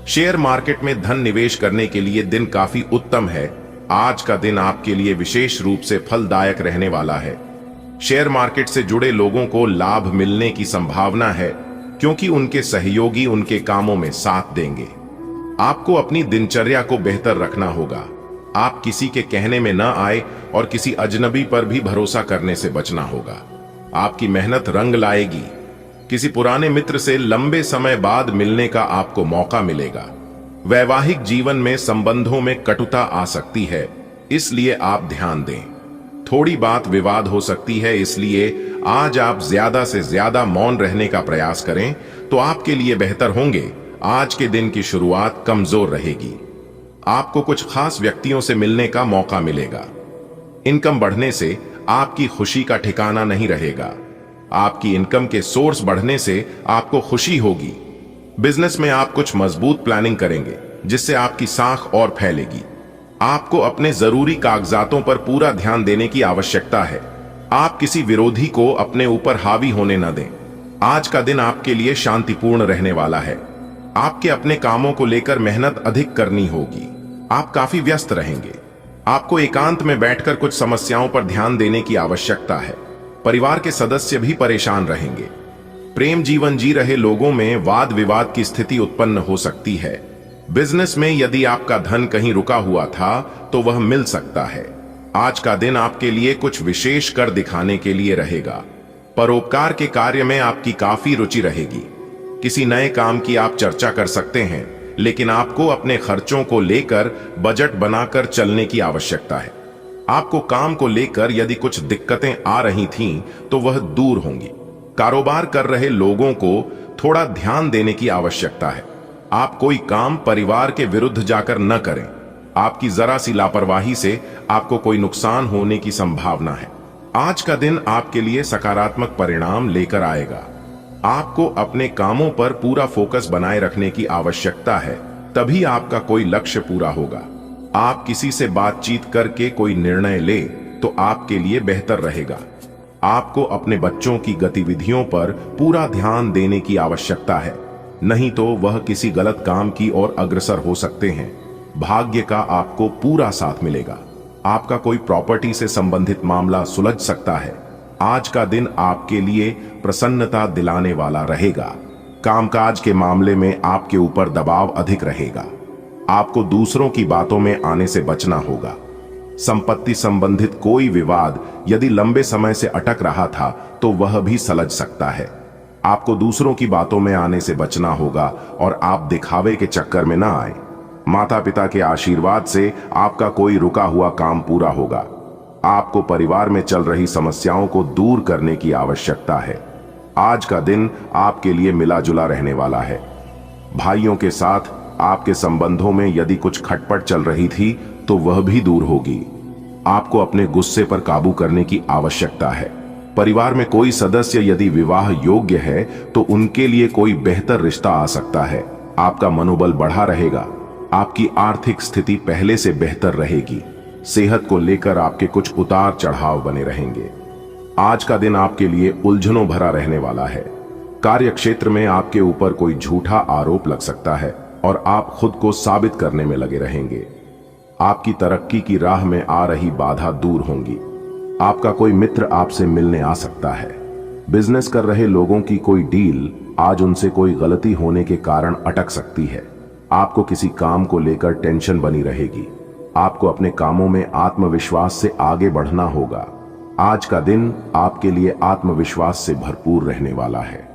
शेयर मार्केट में धन निवेश करने के लिए दिन काफी उत्तम है। आज का दिन आपके लिए विशेष रूप से फलदायक रहने वाला है। शेयर मार्केट से जुड़े लोगों को लाभ मिलने की संभावना है, क्योंकि उनके सहयोगी उनके कामों में साथ देंगे। आपको अपनी दिनचर्या को बेहतर रखना होगा। आप किसी के कहने में न आए और किसी अजनबी पर भी भरोसा करने से बचना होगा। आपकी मेहनत रंग लाएगी। किसी पुराने मित्र से लंबे समय बाद मिलने का आपको मौका मिलेगा। वैवाहिक जीवन में संबंधों में कटुता आ सकती है, इसलिए आप ध्यान दें। थोड़ी बात विवाद हो सकती है, इसलिए आज आप ज्यादा से ज्यादा मौन रहने का प्रयास करें तो आपके लिए बेहतर होंगे। आज के दिन की शुरुआत कमजोर रहेगी। आपको कुछ खास व्यक्तियों से मिलने का मौका मिलेगा। इनकम बढ़ने से आपकी खुशी का ठिकाना नहीं रहेगा। आपकी इनकम के सोर्स बढ़ने से आपको खुशी होगी। बिजनेस में आप कुछ मजबूत प्लानिंग करेंगे, जिससे आपकी साख और फैलेगी। आपको अपने जरूरी कागजातों पर पूरा ध्यान देने की आवश्यकता है। आप किसी विरोधी को अपने ऊपर हावी होने न दें। आज का दिन आपके लिए शांतिपूर्ण रहने वाला है। आपके अपने कामों को लेकर मेहनत अधिक करनी होगी। आप काफी व्यस्त रहेंगे। आपको एकांत में बैठकर कुछ समस्याओं पर ध्यान देने की आवश्यकता है। परिवार के सदस्य भी परेशान रहेंगे। प्रेम जीवन जी रहे लोगों में वाद विवाद की स्थिति उत्पन्न हो सकती है। बिजनेस में यदि आपका धन कहीं रुका हुआ था तो वह मिल सकता है। आज का दिन आपके लिए कुछ विशेष कर दिखाने के लिए रहेगा। परोपकार के कार्य में आपकी काफी रुचि रहेगी। किसी नए काम की आप चर्चा कर सकते हैं, लेकिन आपको अपने खर्चों को लेकर बजट बनाकर चलने की आवश्यकता है। आपको काम को लेकर यदि कुछ दिक्कतें आ रही थीं तो वह दूर होंगी। कारोबार कर रहे लोगों को थोड़ा ध्यान देने की आवश्यकता है। आप कोई काम परिवार के विरुद्ध जाकर न करें। आपकी जरा सी लापरवाही से आपको कोई नुकसान होने की संभावना है। आज का दिन आपके लिए सकारात्मक परिणाम लेकर आएगा। आपको अपने कामों पर पूरा फोकस बनाए रखने की आवश्यकता है, तभी आपका कोई लक्ष्य पूरा होगा। आप किसी से बातचीत करके कोई निर्णय ले तो आपके लिए बेहतर रहेगा। आपको अपने बच्चों की गतिविधियों पर पूरा ध्यान देने की आवश्यकता है, नहीं तो वह किसी गलत काम की ओर अग्रसर हो सकते हैं। भाग्य का आपको पूरा साथ मिलेगा। आपका कोई प्रॉपर्टी से संबंधित मामला सुलझ सकता है। आज का दिन आपके लिए प्रसन्नता दिलाने वाला रहेगा। कामकाज के मामले में आपके ऊपर दबाव अधिक रहेगा। आपको दूसरों की बातों में आने से बचना होगा। संपत्ति संबंधित कोई विवाद यदि लंबे समय से अटक रहा था तो वह भी सुलझ सकता है। आपको दूसरों की बातों में आने से बचना होगा और आप दिखावे के चक्कर में ना आए। माता पिता के आशीर्वाद से आपका कोई रुका हुआ काम पूरा होगा। आपको परिवार में चल रही समस्याओं को दूर करने की आवश्यकता है। आज का दिन आपके लिए मिला जुला रहने वाला है। भाइयों के साथ आपके संबंधों में यदि कुछ खटपट चल रही थी तो वह भी दूर होगी। आपको अपने गुस्से पर काबू करने की आवश्यकता है। परिवार में कोई सदस्य यदि विवाह योग्य है तो उनके लिए कोई बेहतर रिश्ता आ सकता है। आपका मनोबल बढ़ा रहेगा। आपकी आर्थिक स्थिति पहले से बेहतर रहेगी। सेहत को लेकर आपके कुछ उतार चढ़ाव बने रहेंगे। आज का दिन आपके लिए उलझनों भरा रहने वाला है। कार्यक्षेत्र में आपके ऊपर कोई झूठा आरोप लग सकता है और आप खुद को साबित करने में लगे रहेंगे। आपकी तरक्की की राह में आ रही बाधा दूर होंगी। आपका कोई मित्र आपसे मिलने आ सकता है। बिजनेस कर रहे लोगों की कोई डील आज उनसे कोई गलती होने के कारण अटक सकती है। आपको किसी काम को लेकर टेंशन बनी रहेगी। आपको अपने कामों में आत्मविश्वास से आगे बढ़ना होगा। आज का दिन आपके लिए आत्मविश्वास से भरपूर रहने वाला है।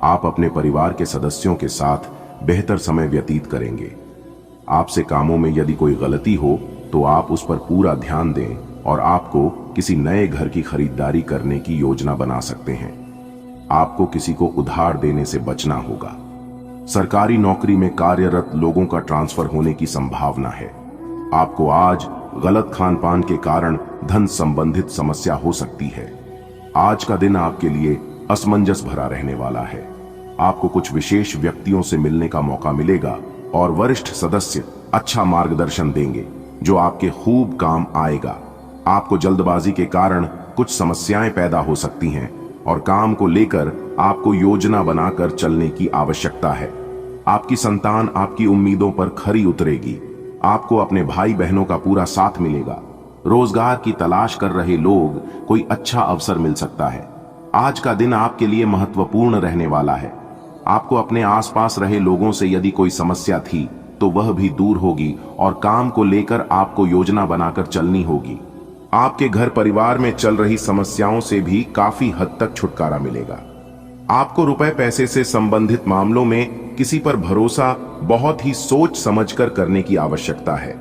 आप अपने परिवार के सदस्यों के साथ बेहतर समय व्यतीत करेंगे। आपसे कामों में यदि कोई गलती हो तो आप उस पर पूरा ध्यान दें और आपको किसी नए घर की खरीदारी करने की योजना बना सकते हैं। आपको किसी को उधार देने से बचना होगा। सरकारी नौकरी में कार्यरत लोगों का ट्रांसफर होने की संभावना है। आपको आज गलत खान पान के कारण धन संबंधित समस्या हो सकती है। आज का दिन आपके लिए असमंजस भरा रहने वाला है। आपको कुछ विशेष व्यक्तियों से मिलने का मौका मिलेगा और वरिष्ठ सदस्य अच्छा मार्गदर्शन देंगे जो आपके खूब काम आएगा। आपको जल्दबाजी के कारण कुछ समस्याएं पैदा हो सकती हैं और काम को लेकर आपको योजना बनाकर चलने की आवश्यकता है। आपकी संतान आपकी उम्मीदों पर खरी उतरेगी। आपको अपने भाई बहनों का पूरा साथ मिलेगा। रोजगार की तलाश कर रहे लोग कोई अच्छा अवसर मिल सकता है। आज का दिन आपके लिए महत्वपूर्ण रहने वाला है। आपको अपने आसपास रहे लोगों से यदि कोई समस्या थी तो वह भी दूर होगी और काम को लेकर आपको योजना बनाकर चलनी होगी। आपके घर परिवार में चल रही समस्याओं से भी काफी हद तक छुटकारा मिलेगा। आपको रुपए पैसे से संबंधित मामलों में किसी पर भरोसा बहुत ही सोच समझकर करने की आवश्यकता है।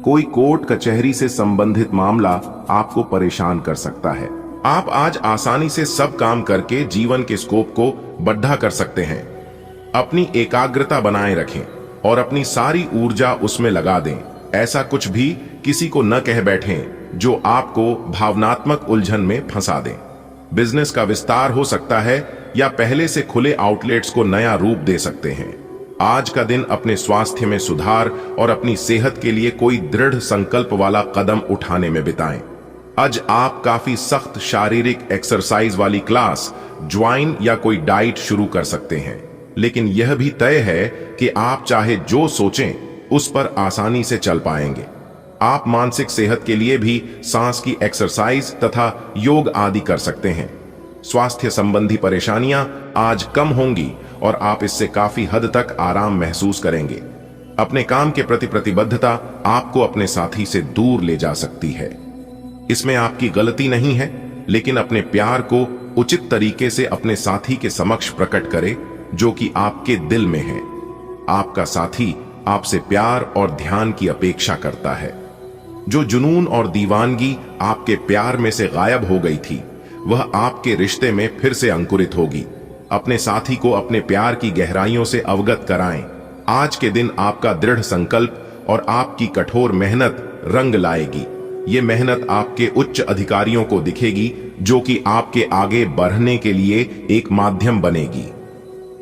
कोई कोर्ट कचहरी से संबंधित मामला आपको परेशान कर सकता है। आप आज आसानी से सब काम करके जीवन के स्कोप को बढ़ा कर सकते हैं। अपनी एकाग्रता बनाए रखें और अपनी सारी ऊर्जा उसमें लगा दें। ऐसा कुछ भी किसी को न कह बैठें जो आपको भावनात्मक उलझन में फंसा दें। बिजनेस का विस्तार हो सकता है या पहले से खुले आउटलेट्स को नया रूप दे सकते हैं। आज का दिन अपने स्वास्थ्य में सुधार और अपनी सेहत के लिए कोई दृढ़ संकल्प वाला कदम उठाने में बिताएं। आज आप काफी सख्त शारीरिक एक्सरसाइज वाली क्लास ज्वाइन या कोई डाइट शुरू कर सकते हैं, लेकिन यह भी तय है कि आप चाहे जो सोचें उस पर आसानी से चल पाएंगे। आप मानसिक सेहत के लिए भी सांस की एक्सरसाइज तथा योग आदि कर सकते हैं। स्वास्थ्य संबंधी परेशानियां आज कम होंगी और आप इससे काफी हद तक आराम महसूस करेंगे। अपने काम के प्रति प्रतिबद्धता आपको अपने साथी से दूर ले जा सकती है। इसमें आपकी गलती नहीं है, लेकिन अपने प्यार को उचित तरीके से अपने साथी के समक्ष प्रकट करें जो कि आपके दिल में है। आपका साथी आपसे प्यार और ध्यान की अपेक्षा करता है। जो जुनून और दीवानगी आपके प्यार में से गायब हो गई थी वह आपके रिश्ते में फिर से अंकुरित होगी। अपने साथी को अपने प्यार की गहराइयों से अवगत कराएं। आज के दिन आपका दृढ़ संकल्प और आपकी कठोर मेहनत रंग लाएगी। ये मेहनत आपके उच्च अधिकारियों को दिखेगी जो कि आपके आगे बढ़ने के लिए एक माध्यम बनेगी।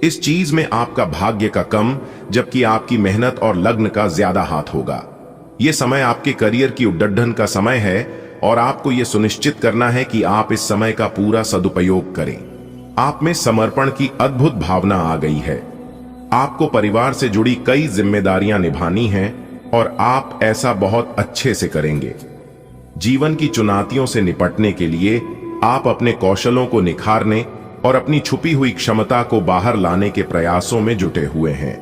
इस चीज में आपका भाग्य का कम जबकि आपकी मेहनत और लग्न का ज्यादा हाथ होगा। यह समय आपके करियर की उद्दंडन का समय है और आपको यह सुनिश्चित करना है कि आप इस समय का पूरा सदुपयोग करें। आप में समर्पण की अद्भुत भावना आ गई है। आपको परिवार से जुड़ी कई जिम्मेदारियां निभानी हैं और आप ऐसा बहुत अच्छे से करेंगे। जीवन की चुनौतियों से निपटने के लिए आप अपने कौशलों को निखारने और अपनी छुपी हुई क्षमता को बाहर लाने के प्रयासों में जुटे हुए हैं।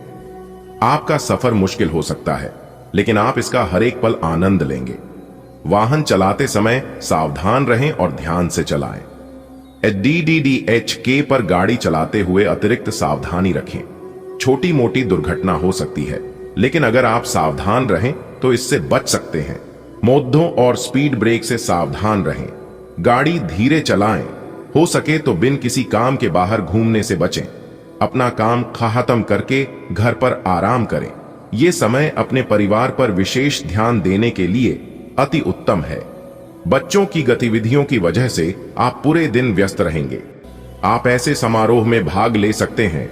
आपका सफर मुश्किल हो सकता है, लेकिन आप इसका हर एक पल आनंद लेंगे। वाहन चलाते समय सावधान रहें और ध्यान से चलाएं। DDDHK पर गाड़ी चलाते हुए अतिरिक्त सावधानी रखें। छोटी मोटी दुर्घटना हो सकती है, लेकिन अगर आप सावधान रहें तो इससे बच सकते हैं। मोद्धों और स्पीड ब्रेक से सावधान रहें। गाड़ी धीरे चलाएं। हो सके तो बिन किसी काम के बाहर घूमने से बचें। अपना काम खत्म करके घर पर आराम करें। यह समय अपने परिवार पर विशेष ध्यान देने के लिए अति उत्तम है। बच्चों की गतिविधियों की वजह से आप पूरे दिन व्यस्त रहेंगे। आप ऐसे समारोह में भाग ले सकते हैं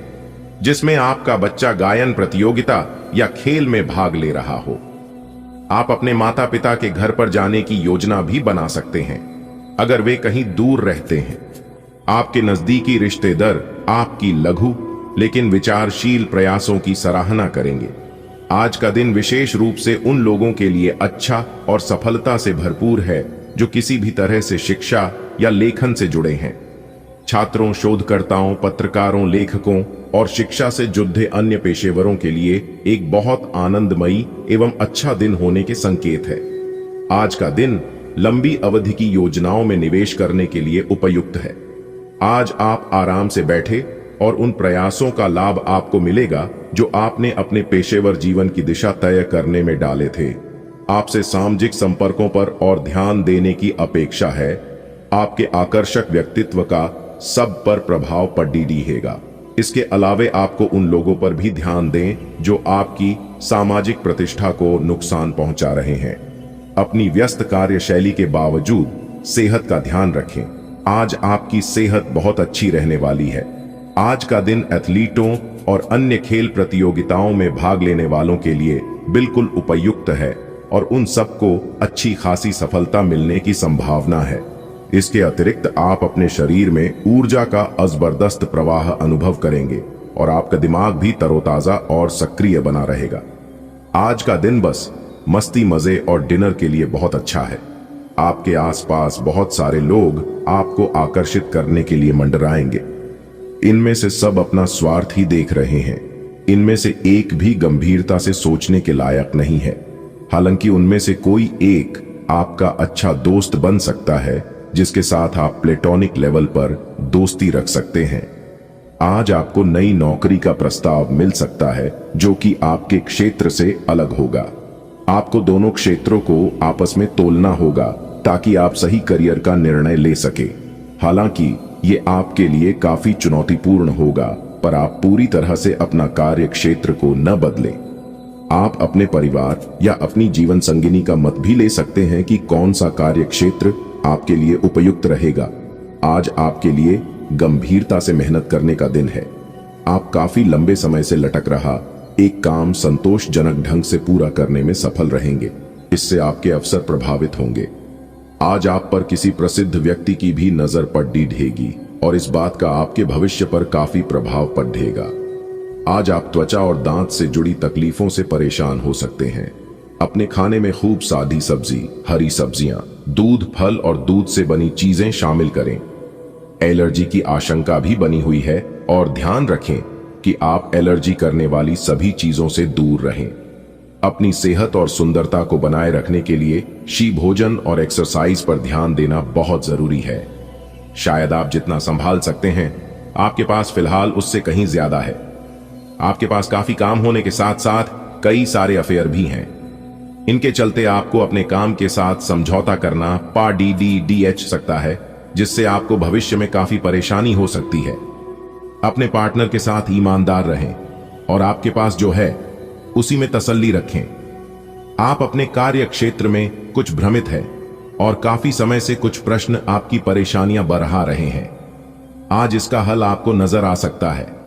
जिसमें आपका बच्चा गायन प्रतियोगिता या खेल में भाग ले रहा हो। आप अपने माता पिता के घर पर जाने की योजना भी बना सकते हैं अगर वे कहीं दूर रहते हैं। आपके नजदीकी रिश्तेदार आपकी लघु लेकिन विचारशील प्रयासों की सराहना करेंगे। आज का दिन विशेष रूप से उन लोगों के लिए अच्छा और सफलता से भरपूर है जो किसी भी तरह से शिक्षा या लेखन से जुड़े हैं। छात्रों, शोधकर्ताओं, पत्रकारों, लेखकों और शिक्षा से जुड़े अन्य पेशेवरों के लिए एक बहुत आनंदमयी एवं अच्छा दिन होने के संकेत है। आज का दिन लंबी अवधि की योजनाओं में निवेश करने के लिए उपयुक्त है। आज आप आराम से बैठे और उन प्रयासों का लाभ आपको मिलेगा जो आपने अपने पेशेवर जीवन की दिशा तय करने में डाले थे। आपसे सामाजिक संपर्कों पर और ध्यान देने की अपेक्षा है। आपके आकर्षक व्यक्तित्व का सब पर प्रभाव पड़ी रहेगा। इसके अलावे आपको उन लोगों पर भी ध्यान दें जो आपकी सामाजिक प्रतिष्ठा को नुकसान पहुंचा रहे हैं। अपनी व्यस्त कार्यशैली के बावजूद सेहत का ध्यान रखें। आज आपकी सेहत बहुत अच्छी रहने वाली है। आज का दिन एथलीटों और अन्य खेल प्रतियोगिताओं में भाग लेने वालों के लिए बिल्कुल उपयुक्त है और उन सबको अच्छी खासी सफलता मिलने की संभावना है। इसके अतिरिक्त आप अपने शरीर में ऊर्जा का जबरदस्त प्रवाह अनुभव करेंगे और आपका दिमाग भी तरोताजा और सक्रिय बना रहेगा। आज का दिन बस मस्ती, मजे और डिनर के लिए बहुत अच्छा है। आपके आसपास बहुत सारे लोग आपको आकर्षित करने के लिए मंडराएंगे। इनमें से सब अपना स्वार्थ ही देख रहे हैं। इनमें से एक भी गंभीरता से सोचने के लायक नहीं है। हालांकि उनमें से कोई एक आपका अच्छा दोस्त बन सकता है जिसके साथ आप प्लेटोनिक लेवल पर दोस्ती रख सकते हैं। आज आपको नई नौकरी का प्रस्ताव मिल सकता है जो कि आपके क्षेत्र से अलग होगा। आपको दोनों क्षेत्रों को आपस में तोलना होगा ताकि आप सही करियर का निर्णय ले सके। हालांकि ये आपके लिए काफी चुनौतीपूर्ण होगा, पर आप पूरी तरह से अपना कार्य क्षेत्र को न बदलें। आप अपने परिवार या अपनी जीवन संगिनी का मत भी ले सकते हैं कि कौन सा कार्य क्षेत्र आपके लिए उपयुक्त रहेगा। आज आपके लिए गंभीरता से मेहनत करने का दिन है। आप काफी लंबे समय से लटक रहा एक काम संतोषजनक ढंग से पूरा करने में सफल रहेंगे। इससे आपके अवसर प्रभावित होंगे। आज आप पर किसी प्रसिद्ध व्यक्ति की भी नजर पड़ी रहेगी और इस बात का आपके भविष्य पर काफी प्रभाव पड़ेगा। आज आप त्वचा और दांत से जुड़ी तकलीफों से परेशान हो सकते हैं। अपने खाने में खूब सादी सब्जी, हरी सब्जियां, दूध, फल और दूध से बनी चीजें शामिल करें। एलर्जी की आशंका भी बनी हुई है और ध्यान रखें कि आप एलर्जी करने वाली सभी चीजों से दूर रहें। अपनी सेहत और सुंदरता को बनाए रखने के लिए शी भोजन और एक्सरसाइज पर ध्यान देना बहुत जरूरी है। शायद आप जितना संभाल सकते हैं आपके पास फिलहाल उससे कहीं ज्यादा है। आपके पास काफी काम होने के साथ साथ कई सारे अफेयर भी हैं। इनके चलते आपको अपने काम के साथ समझौता करना पड़ सकता है, जिससे आपको भविष्य में काफी परेशानी हो सकती है। अपने पार्टनर के साथ ईमानदार रहें और आपके पास जो है उसी में तसल्ली रखें। आप अपने कार्य क्षेत्र में कुछ भ्रमित हैं और काफी समय से कुछ प्रश्न आपकी परेशानियां बढ़ा रहे हैं। आज इसका हल आपको नजर आ सकता है।